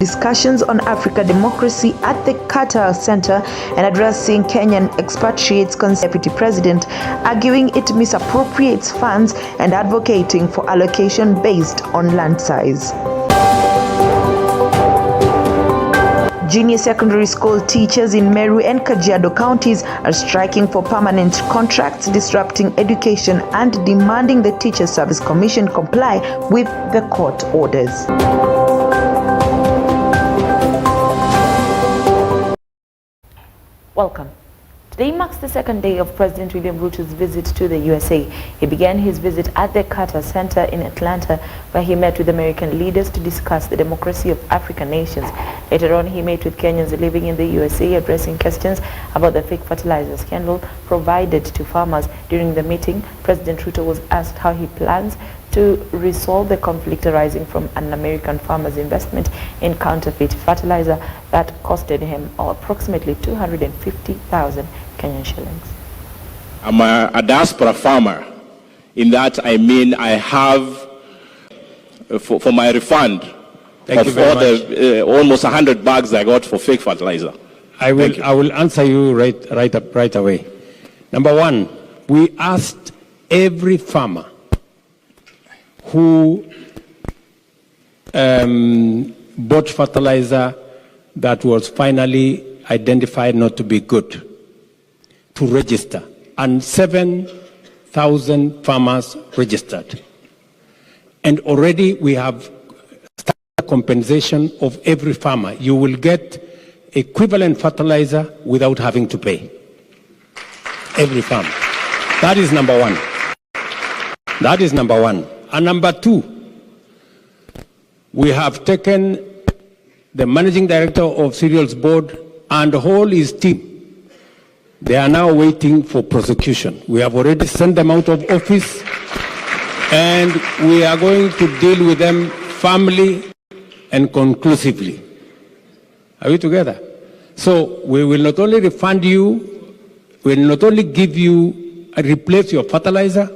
discussions on Africa democracy at the Carter Center and addressing Kenyan expatriates, Deputy President, arguing it misappropriates funds and advocating for allocation based on land size. Junior secondary school teachers in Meru and Kajiado counties are striking for permanent contracts, disrupting education and demanding the Teacher Service Commission comply with the court orders. Welcome. Today marks the second day of President William Ruto's visit to the USA. He began his visit at the Carter Center in Atlanta, where he met with American leaders to discuss the democracy of African nations. Later on, he met with Kenyans living in the USA, addressing questions about the fake fertilizer scandal provided to farmers. During the meeting, President Ruto was asked how he plans to resolve the conflict arising from an American farmer's investment in counterfeit fertilizer that costed him approximately 250,000 Kenyan shillings. I'm a diaspora farmer. In that, I mean I have, for my refund of all the almost 100 bags I got for fake fertilizer. I will answer you right away. Number one, we asked every farmer who bought fertilizer that was finally identified not to be good to register, and 7,000 farmers registered. And already we have started compensation of every farmer. You will get equivalent fertilizer without having to pay. Every farmer. That is number one. That is number one. And number two, we have taken the managing director of Cereals Board and all his team. They are now waiting for prosecution. We have already sent them out of office, and we are going to deal with them firmly and conclusively. Are we together? So we will not only refund you, we will not only give you, replace your fertilizer,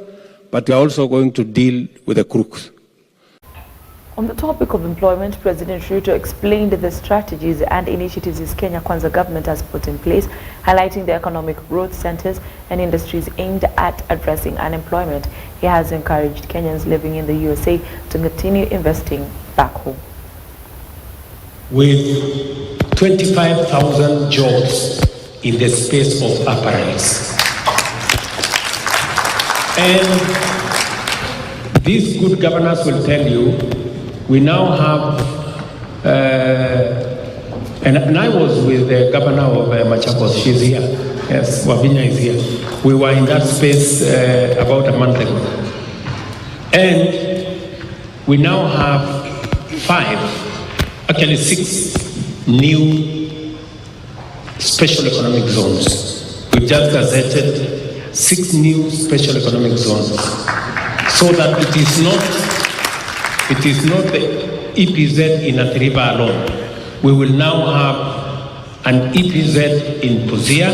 but we are also going to deal with the crooks. On the topic of employment, President Ruto explained the strategies and initiatives his Kenya Kwanza government has put in place, highlighting the economic growth centers and industries aimed at addressing unemployment. He has encouraged Kenyans living in the USA to continue investing back home. With 25,000 jobs in the space of apparels. And these good governors will tell you, we now have, and I was with the governor of Machakos, she's here, yes, Wavinya is here. We were in that space about a month ago. And we now have 6 new special economic zones. We just gazetted 6 new special economic zones, so that it is not the EPZ in Athi River alone. We will now have an EPZ in Busia,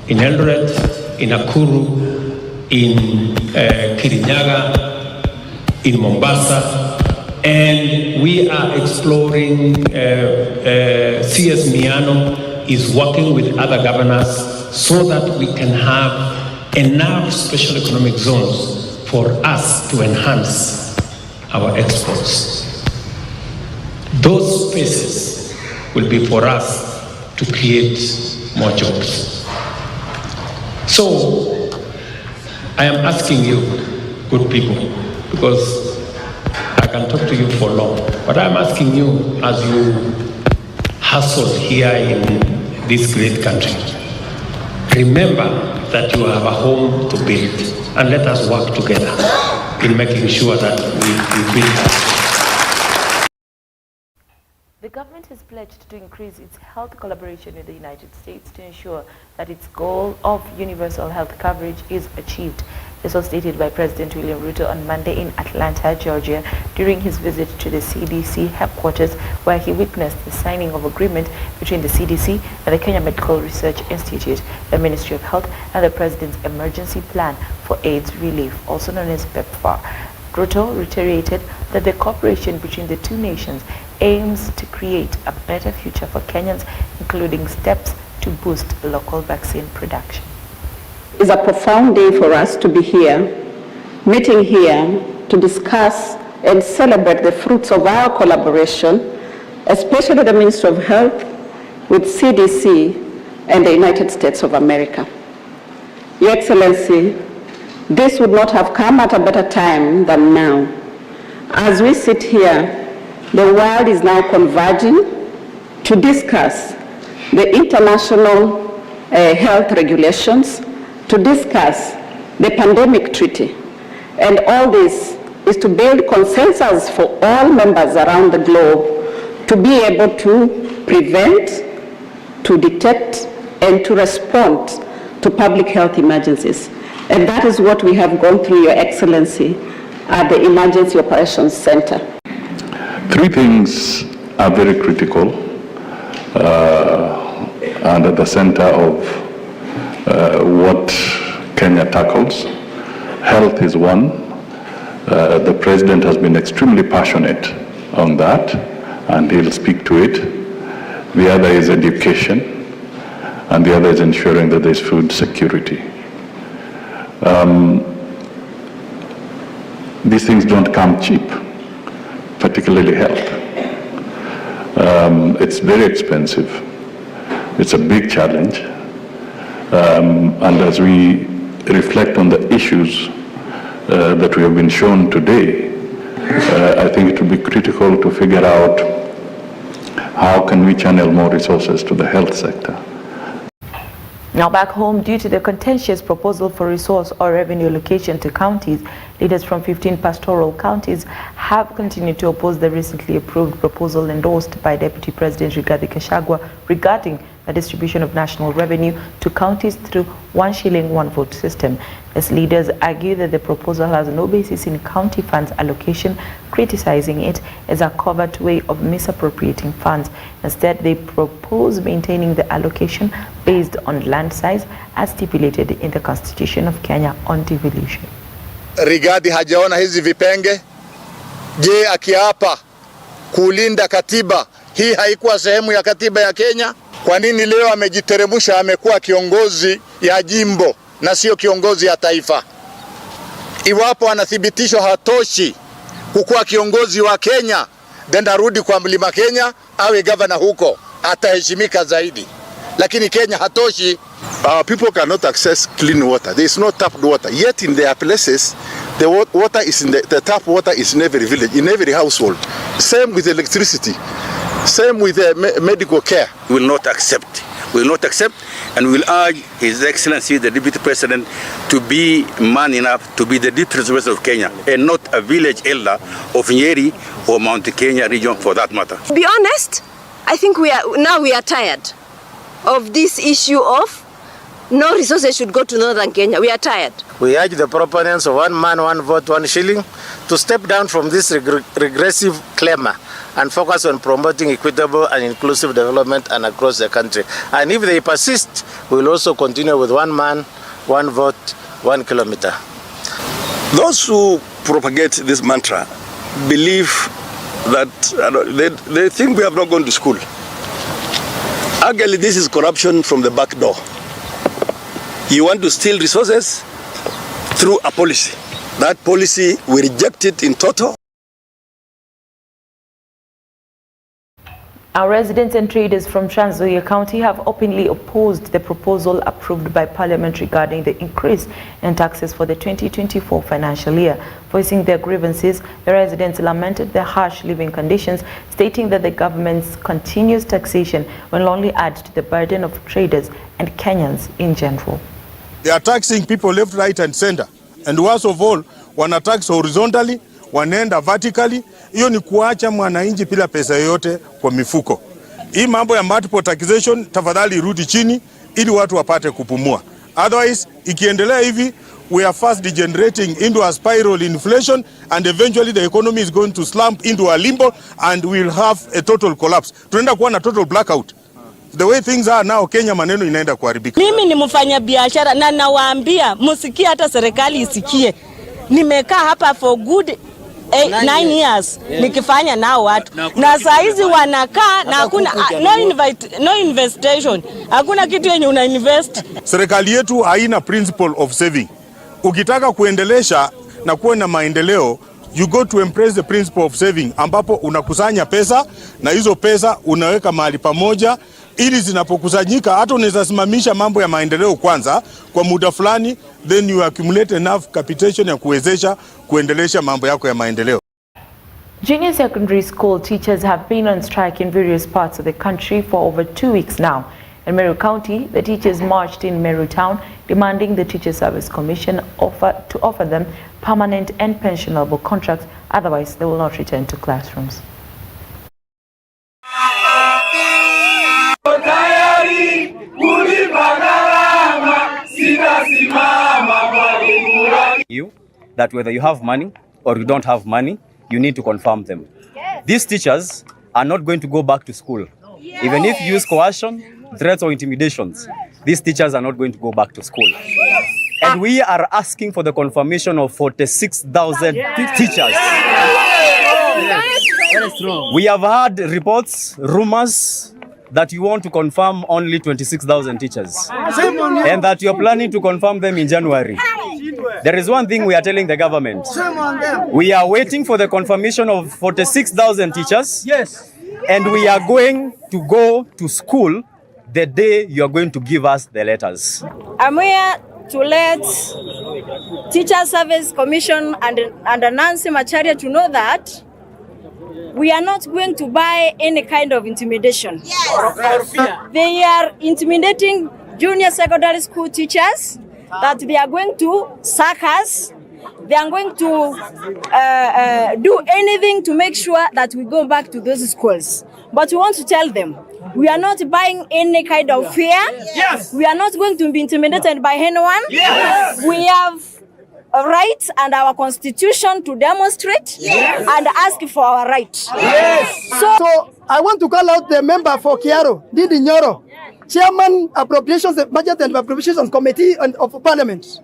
in Eldoret, in Nakuru, in Kirinyaga, in Mombasa, and we are exploring, CS Miano is working with other governors so that we can have enough special economic zones for us to enhance our exports. Those spaces will be for us to create more jobs. So, I am asking you, good people, because I can talk to you for long, but I'm asking you as you hustle here in this great country, remember that you have a home to build, and let us work together in making sure that we build that. The government has pledged to increase its health collaboration with the United States to ensure that its goal of universal health coverage is achieved. This was stated by President William Ruto on Monday in Atlanta, Georgia, during his visit to the CDC headquarters, where he witnessed the signing of agreement between the CDC and the Kenya Medical Research Institute, the Ministry of Health, and the President's Emergency Plan for AIDS Relief, also known as PEPFAR. Ruto reiterated that the cooperation between the two nations aims to create a better future for Kenyans, including steps to boost local vaccine production. It's a profound day for us to be here, meeting here to discuss and celebrate the fruits of our collaboration, especially the Ministry of Health with CDC and the United States of America. Your Excellency, this would not have come at a better time than now. As we sit here, the world is now converging to discuss the international health regulations, to discuss the pandemic treaty. And all this is to build consensus for all members around the globe to be able to prevent, to detect, and to respond to public health emergencies. And that is what we have gone through, Your Excellency, at the Emergency Operations Center. Three things are very critical and at the center of what Kenya tackles. Health is one. The President has been extremely passionate on that, and he'll speak to it. The other is education, and the other is ensuring that there's food security. These things don't come cheap, particularly health. It's very expensive. It's a big challenge. And as we reflect on the issues that we have been shown today, I think it will be critical to figure out how can we channel more resources to the health sector. Now back home, due to the contentious proposal for resource or revenue allocation to counties, leaders from 15 pastoral counties have continued to oppose the recently approved proposal endorsed by Deputy President Rigathi Gachagua regarding the distribution of national revenue to counties through 1 shilling 1 vote system. As leaders argue that the proposal has no basis in county funds allocation, criticizing it as a covert way of misappropriating funds. Instead, they propose maintaining the allocation based on land size as stipulated in the Constitution of Kenya on devolution. Rigathi hajaona hizi vipenge. Je, akiapa kulinda katiba, hii haikuwa sehemu ya katiba ya Kenya? Kwa nini leo amejiteremusha, amekuwa kiongozi ya jimbo na sio kiongozi ya taifa? Iwapo anathibitishwa hatoshi kukuwa kiongozi wa Kenya, then arudi kwa Mlima Kenya awe governor huko, ataheshimika zaidi. Lakini Kenya hatoshi. People cannot access clean water. There is no tapped water. Yet in their places, the water is in the tap water is in every village, in every household. Same with electricity. Same with medical care. We will not accept. We will not accept, and we will urge His Excellency the Deputy President to be man enough to be the Deputy President of Kenya and not a village elder of Nyeri or Mount Kenya region for that matter. To be honest, I think we are tired of this issue of no resources should go to Northern Kenya. We are tired. We urge the proponents of 1 man, 1 vote, 1 shilling to step down from this regressive clamor and focus on promoting equitable and inclusive development and across the country. And if they persist, we will also continue with 1 man, 1 vote, 1 kilometer. Those who propagate this mantra believe that they think we have not gone to school. Actually, this is corruption from the back door. You want to steal resources through a policy. That policy, we reject it in total. Our residents and traders from Trans Nzoia County have openly opposed the proposal approved by Parliament regarding the increase in taxes for the 2024 financial year. Voicing their grievances, the residents lamented the harsh living conditions, stating that the government's continuous taxation will only add to the burden of traders and Kenyans in general. They are taxing people left, right and center. And worst of all, wana tax horizontally, wanaenda vertically. Hiyo ni kuacha mwananchi bila pesa yoyote kwa mifuko. Hii mambo ya multiple taxation tafadhali irudi chini ili watu wapate kupumua. Otherwise, ikiendelea hivi, we are fast degenerating into a spiral inflation, and eventually the economy is going to slump into a limbo and we'll have a total collapse. Tunaenda kuwa na total blackout. The way things are now, Kenya maneno inaenda kuharibika. Mimi ni mfanya biashara na nawaambia msikie, hata serikali isikie. Nimekaa hapa for good 9 years nikifanya nao watu, na saa hizi wanakaa na hakuna no investation, hakuna kitu yenye una invest. Serikali yetu haina principle of saving. Ukitaka kuendelesha na kuwa na maendeleo, you go to embrace the principle of saving, ambapo unakusanya pesa na hizo pesa unaweka mahali pamoja, ili zinapokusanyika hata unaweza simamisha mambo ya maendeleo kwanza kwa muda fulani, then you accumulate enough capitation ya kuwezesha kuendelesha mambo yako ya maendeleo. Junior secondary school teachers have been on strike in various parts of the country for over 2 weeks now. In Meru County, the teachers marched in Meru Town demanding the Teacher Service Commission to offer them permanent and pensionable contracts, otherwise they will not return to classrooms. You that whether you have money or you don't have money, you need to confirm them. Yes. These teachers are not going to go back to school. Yes. Even if you use coercion, threats or intimidations, these teachers are not going to go back to school. Yes. And we are asking for the confirmation of 46,000 teachers. Yes. We have had reports, rumors, that you want to confirm only 26,000 teachers and that you're planning to confirm them in January. There is one thing we are telling the government. We are waiting for the confirmation of 46,000 teachers. Yes. And we are going to go to school the day you are going to give us the letters. I'm here to let Teacher Service Commission and Nancy Macharia to know that we are not going to buy any kind of intimidation. Yes. They are intimidating junior secondary school teachers that they are going to sack us. They are going to do anything to make sure that we go back to those schools. But we want to tell them, we are not buying any kind of fear. Yes. We are not going to be intimidated by anyone. Yes. We have a right and our constitution to demonstrate and ask for our right. Yes. So I want to call out the member for Kiaro, Didi Nyoro, Chairman Appropriations, Budget and Appropriations Committee of Parliament.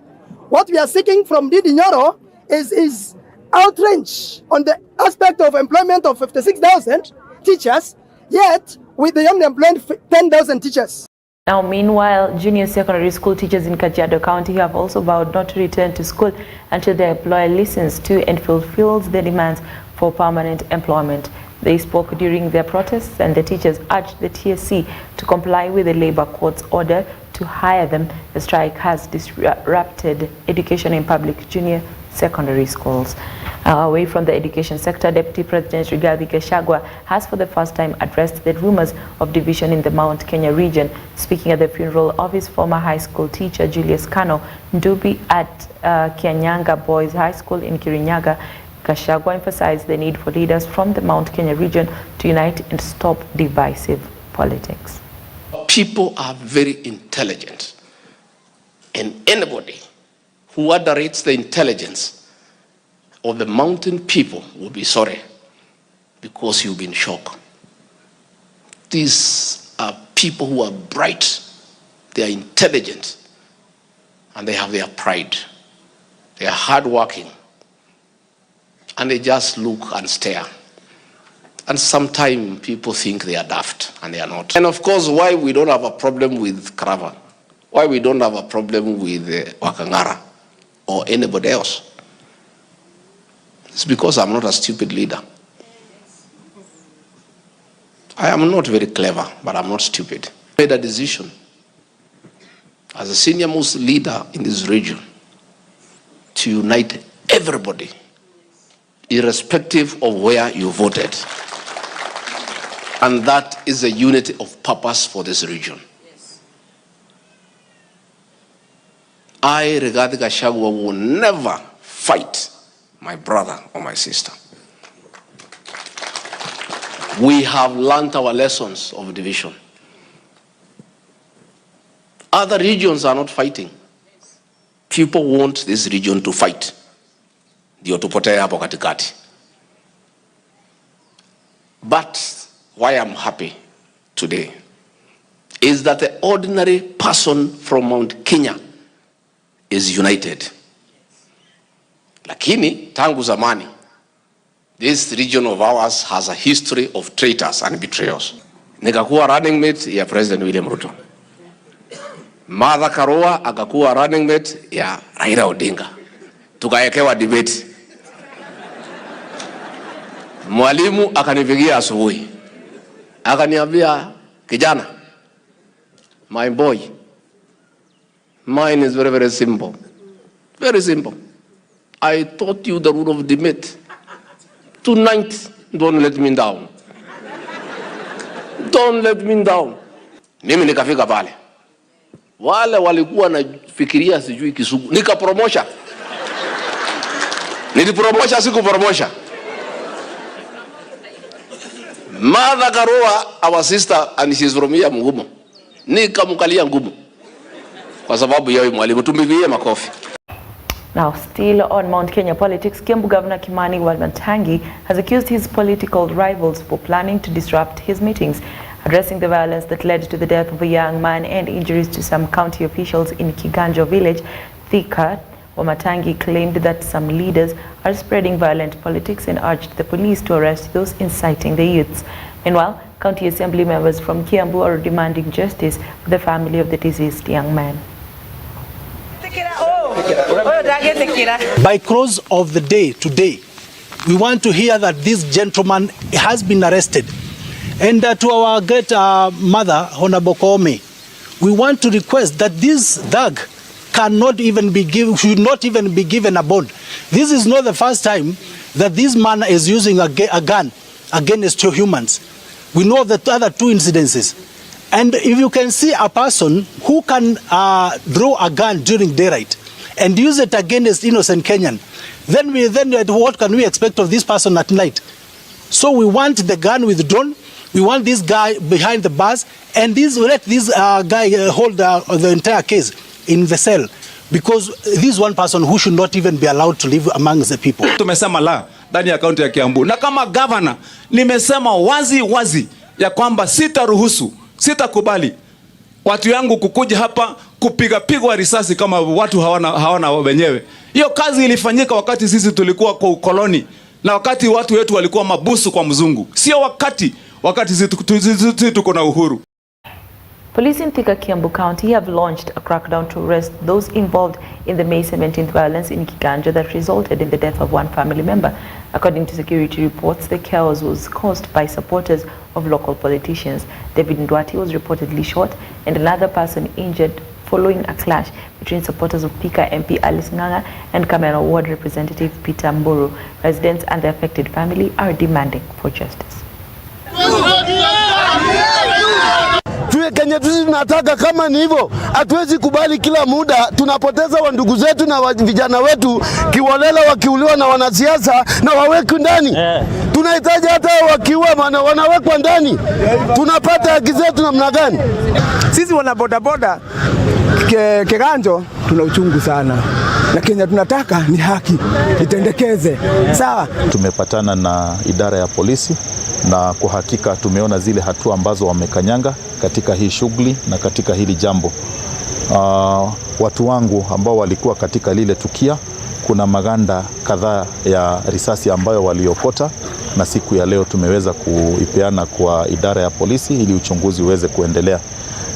What we are seeking from Didi Nyoro is outrage on the aspect of employment of 56,000 teachers, yet with the only employed 10,000 teachers. Now, meanwhile, junior secondary school teachers in Kajiado County have also vowed not to return to school until their employer listens to and fulfills their demands for permanent employment. They spoke during their protests, and the teachers urged the TSC to comply with the Labour Court's order to hire them. The strike has disrupted education in public junior secondary schools. Away from the education sector, Deputy President Rigathi Gachagua has for the first time addressed the rumors of division in the Mount Kenya region. Speaking at the funeral of his former high school teacher Julius Kano Ndubi at Kianyanga Boys High School in Kirinyaga, Gachagua emphasized the need for leaders from the Mount Kenya region to unite and stop divisive politics. People are very intelligent, and anybody who underrates the intelligence of the mountain people will be sorry, because you've been shocked. These are people who are bright, they are intelligent, and they have their pride. They are hardworking, and they just look and stare. And sometimes people think they are daft, and they are not. And of course, why we don't have a problem with Karava, why we don't have a problem with Wakangara or anybody else, it's because I'm not a stupid leader. I am not very clever, but I'm not stupid. I made a decision as a senior most leader in this region to unite everybody, irrespective of where you voted. And that is a unity of purpose for this region. I, Rigathi Gachagua, will never fight my brother or my sister. We have learned our lessons of division. Other regions are not fighting. People want this region to fight. Ndio tupotee hapo katikati. But why I'm happy today is that the ordinary person from Mount Kenya is united. Lakini tangu zamani This region of ours has a history of traitors and betrayals. Nikakuwa running mate ya President William Ruto. Martha Karua akakuwa running mate ya Raila Odinga. Tukaekewa debate. Mwalimu akanipigia asubuhi. Akaniambia, kijana, my boy, mine is very, very simple. Very simple. I taught you the rule of debate. Tonight, don't let me down. Don't let me down. Mimi nikafika pale. Wale walikuwa nafikiria sijui Kisugu. Nikapromosha. Nilipromosha sikupromosha. Martha Karua, our sister, and she's from here Ngumu. Nikamkalia ngumu. Kwa sababu yeye mwalimu, tumigie makofi. Now, still on Mount Kenya politics, Kiambu Governor Kimani Wamatangi has accused his political rivals for planning to disrupt his meetings. Addressing the violence that led to the death of a young man and injuries to some county officials in Kiganjo village, Thika, Wamatangi claimed that some leaders are spreading violent politics and urged the police to arrest those inciting the youths. Meanwhile, county assembly members from Kiambu are demanding justice for the family of the deceased young man. By close of the day today, we want to hear that this gentleman has been arrested. And to our great mother, Honorable Koome, we want to request that this thug cannot even be given, should not even be given a bond. This is not the first time that this man is using a gun against humans. We know the other two incidences. And if you can see a person who can draw a gun during daylight and use it against innocent Kenyan, then what can we expect of this person at night? So we want the gun withdrawn. We want this guy behind the bars, and let this guy hold the entire case in the cell, because this is one person who should not even be allowed to live amongst the people. Tumesema la ndani ya kaunti ya Kiambu, na kama governor nimesema wazi ya kwamba sitakubali watu yangu kukuja hapa kupigwa risasi kama watu hawana wenyewe. Hiyo kazi ilifanyika wakati sisi tulikuwa kwa ukoloni na wakati watu wetu walikuwa mabusu kwa mzungu. Sio wakati sisi tuko na uhuru. Police in Thika, Kiambu County have launched a crackdown to arrest those involved in the May 17th violence in Kiganjo that resulted in the death of one family member. According to security reports, the chaos was caused by supporters of local politicians. David Ndwati was reportedly shot and another person injured following a clash between supporters of Thika MP Alice Nganga and Kamera Ward Representative Peter Mburu. Residents and the affected family are demanding for justice. Kenya tunataka kama ni hivyo, hatuwezi kubali kila muda tunapoteza wa ndugu zetu na vijana wetu kiwolela wakiuliwa na wanasiasa na wawekwe ndani. Tunahitaji hata wakiua wanawekwa ndani. Tunapata haki zetu namna gani? Sisi wana bodaboda Kiganjo tuna uchungu sana, na Kenya tunataka ni haki itendekeze. Sawa, tumepatana na idara ya polisi na kwa hakika tumeona zile hatua ambazo wamekanyanga katika hii shughuli na katika hili jambo. Watu wangu ambao walikuwa katika lile tukia, kuna maganda kadhaa ya risasi ambayo waliokota, na siku ya leo tumeweza kuipeana kwa idara ya polisi ili uchunguzi uweze kuendelea,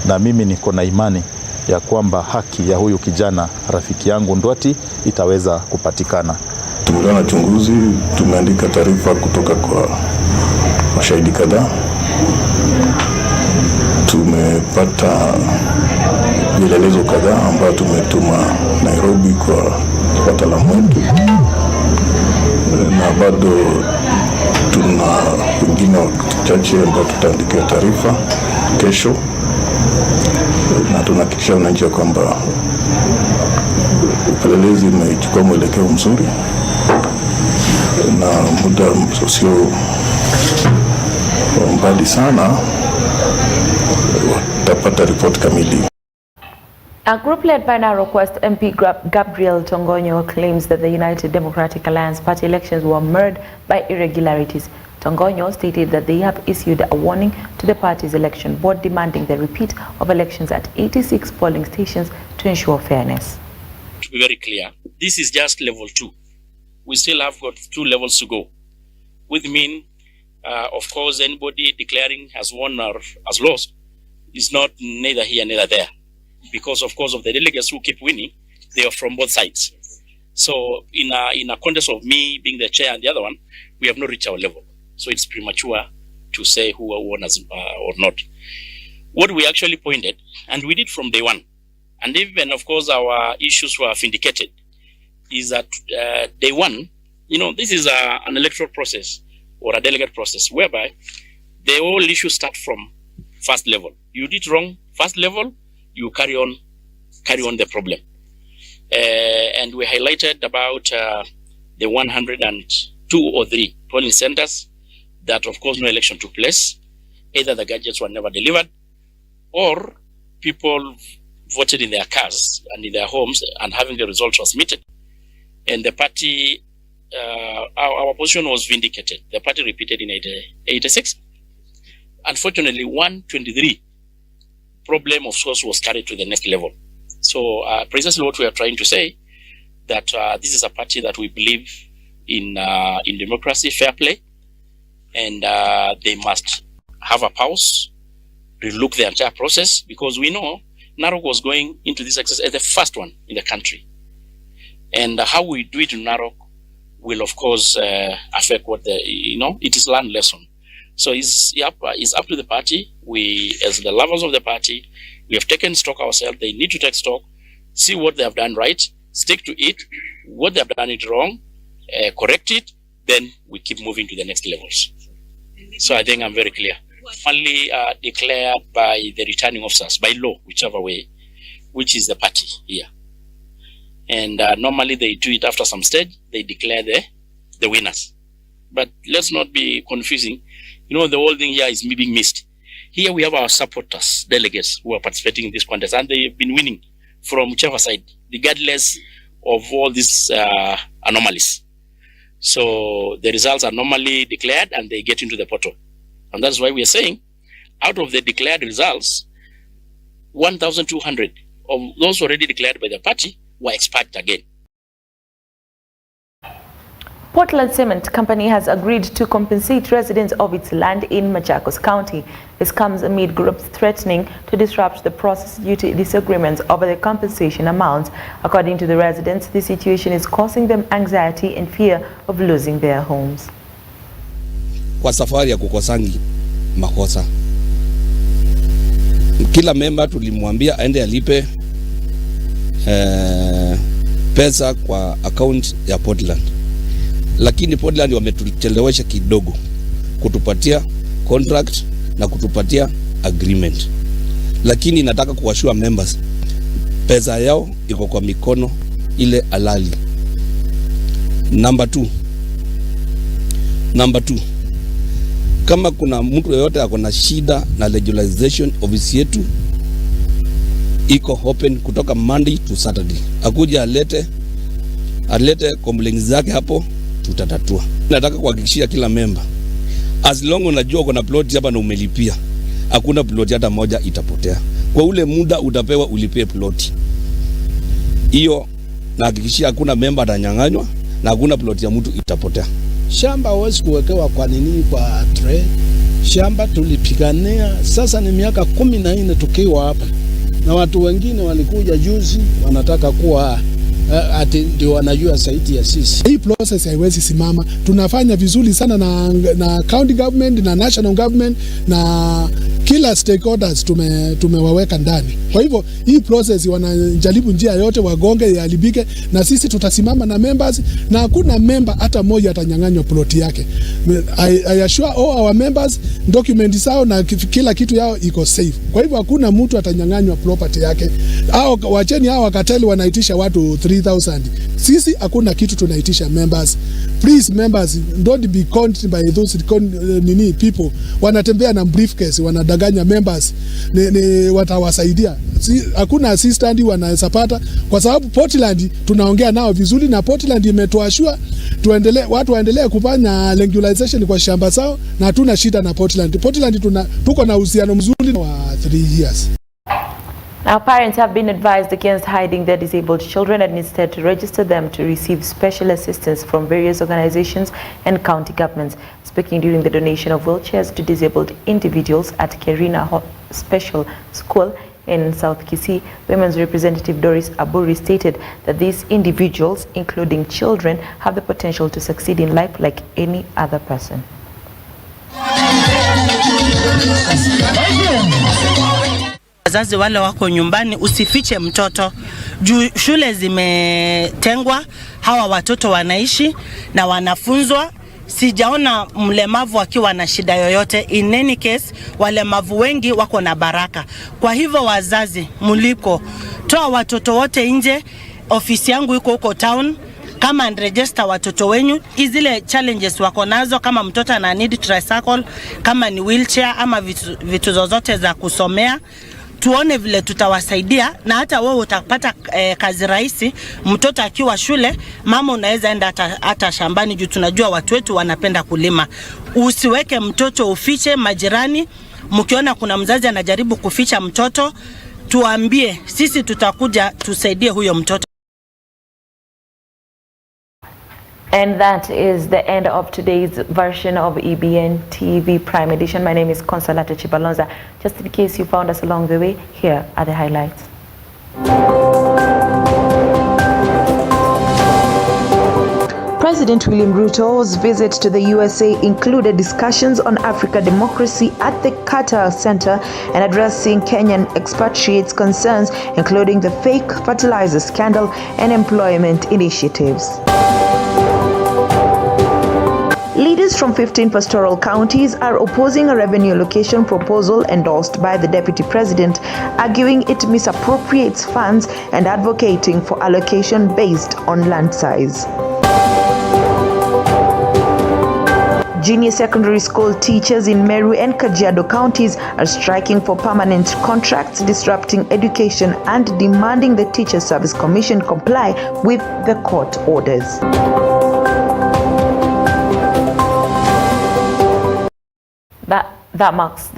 na mimi niko na imani ya kwamba haki ya huyu kijana rafiki yangu Ndwati itaweza kupatikana. Tumeona uchunguzi, tumeandika taarifa kutoka kwa mashahidi kadhaa. Tumepata vielelezo kadhaa ambayo tumetuma Nairobi kwa wataalamu wetu, na bado tuna wengine wachache ambao tutaandikia taarifa kesho, na tunahakikisha wananchi kwamba upelelezi umechukua mwelekeo mzuri na muda usio mbali sana watapata ripoti kamili. A group led by Narok West MP Gabriel Tongonyo claims that the United Democratic Alliance party elections were marred by irregularities. Tongonyo stated that they have issued a warning to the party's election board demanding the repeat of elections at 86 polling stations to ensure fairness. To be very clear, this is just level 2. We still have got 2 levels to go. which mean, of course, anybody declaring has won or has lost is not neither here neither there, because of course of the delegates who keep winning, they are from both sides. So in a context of me being the chair and the other one, we have not reached our level. So it's premature to say who won us or not. What we actually pointed, and we did from day one, and even of course our issues were vindicated, is that day one, this is an electoral process or a delegate process whereby the whole issue start from first level. You did wrong first level, you carry on the problem. And we highlighted about the 102 or 3 polling centers that of course no election took place. Either the gadgets were never delivered or people voted in their cars and in their homes and having the results transmitted. And the party, our position was vindicated. The party repeated in 86. Unfortunately, 123 problem of course was carried to the next level. So precisely what we are trying to say, that this is a party that we believe in democracy, fair play, and they must have a pause, relook the entire process, because we know Narok was going into this exercise as the first one in the country. And how we do it in Narok will of course affect what it is learned lesson. So it's up to the party. We, as the lovers of the party, we have taken stock ourselves. They need to take stock, see what they have done right, stick to it, what they have done it wrong, correct it, then we keep moving to the next levels. So I think I'm very clear. Only declared by the returning officers, by law, whichever way, which is the party here. And normally they do it after some stage, they declare the winners. But let's not be confusing. The whole thing here is being missed. Here we have our supporters, delegates who are participating in this contest, and they've been winning from whichever side, regardless of all these anomalies. So the results are normally declared and they get into the portal. And that's why we are saying, out of the declared results, 1,200 of those already declared by the party were expired again. Portland Cement Company has agreed to compensate residents of its land in Machakos County. This comes amid groups threatening to disrupt the process due to disagreements over the compensation amounts. According to the residents, the situation is causing them anxiety and fear of losing their homes. Kwa safari ya kukosangi makosa, kila member tulimwambia aende alipe pesa kwa account ya Portland. Lakini Portland wametuchelewesha kidogo kutupatia contract na kutupatia agreement. Lakini nataka kuwashua members, pesa yao iko kwa mikono ile halali. Number 2, kama kuna mtu yoyote akona shida na legalization, office yetu iko open kutoka Monday to Saturday. Akuja alete complaints zake hapo, tutatatua. Nataka kuhakikishia kila member, as long unajua kuna plot hapa na umelipia, hakuna plot hata moja itapotea. Kwa ule muda utapewa ulipie plot hiyo, na hakikishia hakuna member atanyang'anywa na hakuna plot ya mtu itapotea. Shamba hawezi kuwekewa kwa nini kwa trade. Shamba tulipigania, sasa ni miaka 14 tukiwa hapa. Na watu wengine walikuja juzi wanataka kuwa ati ndio wanajua zaidi ya sisi. Hii process haiwezi simama. Tunafanya vizuri sana na county government na national government na kila stakeholders tumewaweka ndani. Kwa hivyo hii process wanajaribu njia yote wagonge iharibike, na sisi tutasimama na members, na hakuna member hata mmoja atanyang'anywa plot yake. I assure all our members document zao na kila kitu yao iko safe. Kwa hivyo hakuna mtu atanyang'anywa property yake. Wacheni hao wakateli wanaitisha watu 3,000. Sisi hakuna kitu tunaitisha members. Please members, don't be conned by those people wanatembea na briefcase wanadanganya members ni watawasaidia. Hakuna assistant wanasapata, kwa sababu Portland tunaongea nao vizuri na Portland imetoashua watu waendelee kufanya legalization kwa shamba zao, na hatuna shida na Portland. Tuko na uhusiano mzuri wa 3 years. Now, parents have been advised against hiding their disabled children and instead to register them to receive special assistance from various organizations and county governments. Speaking during the donation of wheelchairs to disabled individuals at Kerina Special School in South Kisii, Women's Representative Doris Aburi stated that these individuals, including children, have the potential to succeed in life like any other person. Wazazi wale wako nyumbani, usifiche mtoto. Juu shule zimetengwa, hawa watoto wanaishi na wanafunzwa. Sijaona mlemavu akiwa na shida yoyote. In any case, walemavu wengi wako na baraka. Kwa hivyo wazazi, muliko toa watoto wote nje. Ofisi yangu iko huko town. Kama register watoto wenyu, izile challenges wako nazo, kama mtoto ana need tricycle, kama ni wheelchair ama vitu zozote za kusomea, tuone vile tutawasaidia. Na hata wewe utapata kazi rahisi. Mtoto akiwa shule, mama unaweza enda hata shambani, juu tunajua watu wetu wanapenda kulima. Usiweke mtoto ufiche. Majirani, mkiona kuna mzazi anajaribu kuficha mtoto, tuambie, sisi tutakuja tusaidie huyo mtoto. And that is the end of today's version of EBN TV Prime Edition. My name is Consolata Chibalonza. Just in case you found us along the way, here are the highlights. President William Ruto'S visit to the USA included discussions on African democracy at the Carter Center and addressing Kenyan expatriates' concerns, including the fake fertilizer scandal and employment initiatives. Leaders from 15 pastoral counties are opposing a revenue allocation proposal endorsed by the Deputy President, arguing it misappropriates funds and advocating for allocation based on land size. Junior secondary school teachers in Meru and Kajiado counties are striking for permanent contracts, disrupting education and demanding the Teacher Service Commission comply with the court orders. That marks the